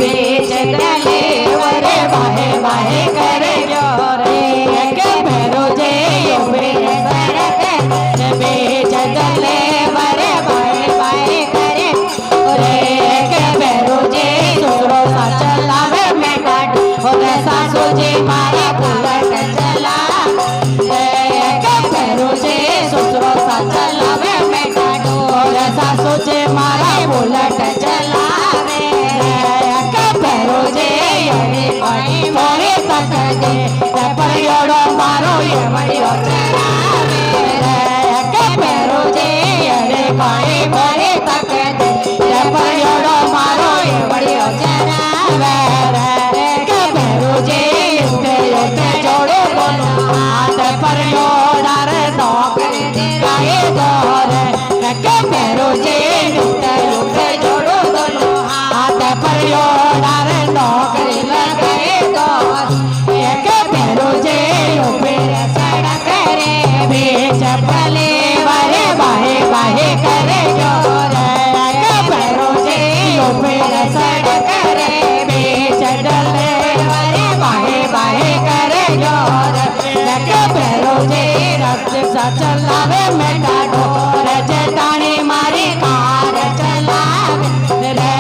बीच डले वरे वाहे वाहे करे रे के भैरो जे उबे सड़क बीच डले वरे वाहे वाहे करे रे के भैरो जे सुसरो सा चलावे मैं काट और सासू जी मारा पुलट चला के भैरो जे सुसरो सा चलावे मैं काट और सासू जी मारा पुलट चलावे के भैरो जे अरे पाई मोरे तक दे पर योड़ो मारो ये वड़ियो चलावे के भैरो जे अरे पाई मोरे तक दे पर योड़ो मारो ये वड़ियो चलावे के भैरो जे उठे उठे जोड़ो दोनों हाथ पर योड़ा रे नौकरी दिखाए दौरे के भैरो जे उठे उठे जोड़ो दोनों हाथ पर योड़ा रे नौकरी लगाए दौरे के भैरो जे ऊपर सड़क रे बीच भले वाहे वाहे वाहे करे जोरे के भैरो जे ऊपर सड़क रे बीच डले वाहे वाहे वाहे करे जोरे के भैरो जे रक्त सा चलावे मैं काटो रे जटाणी मारी कार चलावे रे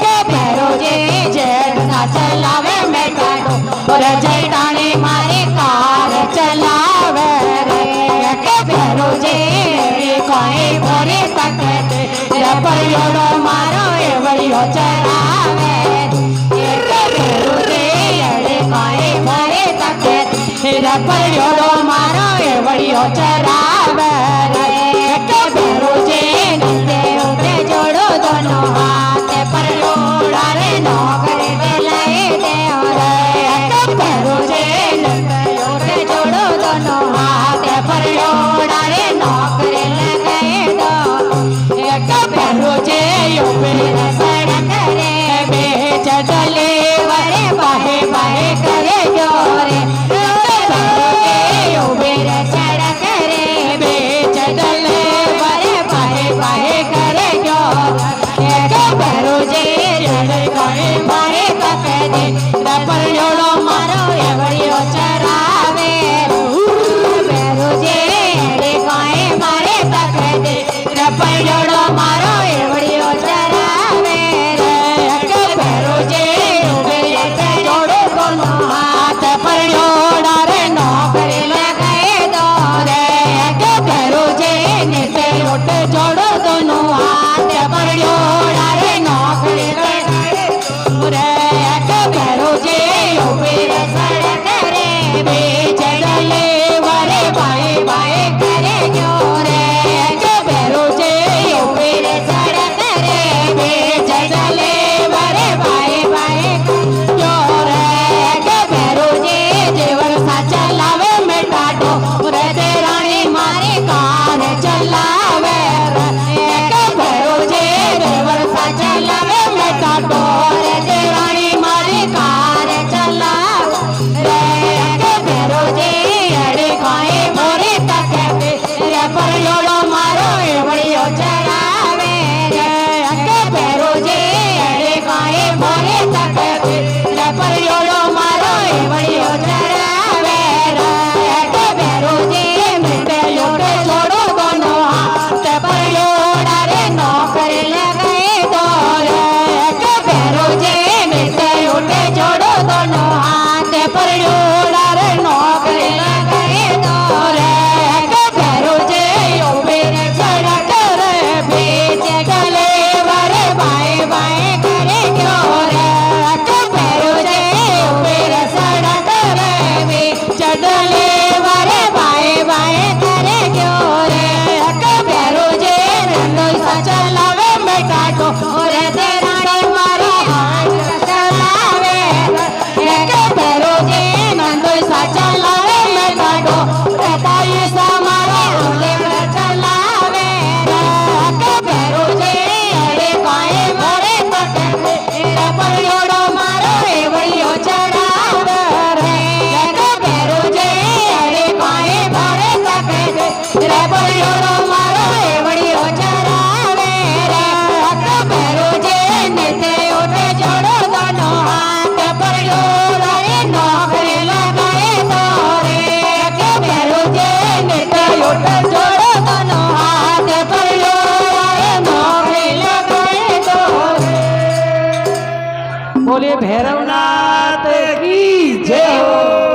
के भैरो जे जेठ सा चलावे मैं काटो और जटाणी मारी कार चलावे रे के भैरो जे कोई भोरे तक रे पर योड़ो मारो ए वड़ियो चरावे के भैरो जे अरे कोई भोरे तक रे पर योड़ो मारो ए वड़ियो चरावे रे के भैरो जे नंदे उठे जोड़ो दोनों हाथ पर योड़ा रे नौकरी दिलाए दे रे के भैरो जे नंदे उठे जोड़ो दोनों हाथ पर योड़ा रे नौकरी लगाए दो के भैरो जे ऊपर सड़क रे बीच डले वरे वाहे वाहे करे जोरे सड़क रे बीच डले वरे वाहे वाहे करे जोरे के भैरो जे रे कोई मारे तक दे पर योड़ो मारो ये वड़ियो चरावे भैरो जे रे कोई मारे तक दे पर योड़ो मारो ये वड़ियो चरावे के भैरो जे जोड़ो दोनों हाथ पर योड़ा रे नौकरी लगाए दो रे के भैरो जे नीचे उठ जोड़ो दोनों हाथ पर योड़ा रे नौकरी लगाए रे के भैरो जे ऊपर सड़क रे बीच डले वरे बाए बाए करे जोरे के भैरो जे ऊपर सड़क रे बीच डले वरे बाए बाए जोरे के भैरो जे जेवर सा चलावे मैं काटो रे देराणी मारे कार चलावे रे के भैरो जे जेवर सा चलावे मैं काटो रे देराणी मारे कार चलावे रे के भैरो जे अड़े कोई मोरे तक रे पर योड़ो मारो ए वड़ियो चरावे रे के भैरो जे अड़े कोई मोरे तक रे पर योड़ो मारो ए वड़ियो चरावे रे के भैरो जे मिटे योड़े जोड़ो दोनों हाथ पर योड़ा रे नौकरी लगाए दो रे के भैरो जे मिटे योड़े जोड़ो दोनों हाथ पर योड़ा रे नौकरी लगाए दो रे के भैरो जे ऊपर सड़क रे बीच डले वरे बाए बाए करे क्यों रे के भैरो जे ऊपर सड़क रे बीच डले वरे बाए बाए करे क्यों रे के भैरो जे नंदोई सा चलावे मैं काटो और देराणी मारा हाथ चलावे के भैरो जे नंदोई सा चलावे मैं काटो रे ताई सा मारा उले चलावे के भैरो जे अरे काए मोरे तक रे पर योड़ो मारो ए वड़ियो चरावे रे के भैरो जे अरे काए मोरे तक रे पर योड़ो मारो ए वड़ियो चरावे रे के भैरो जे नीचे उठे जोड़ो दोनों बोलिए भैरवनाथ की जय हो।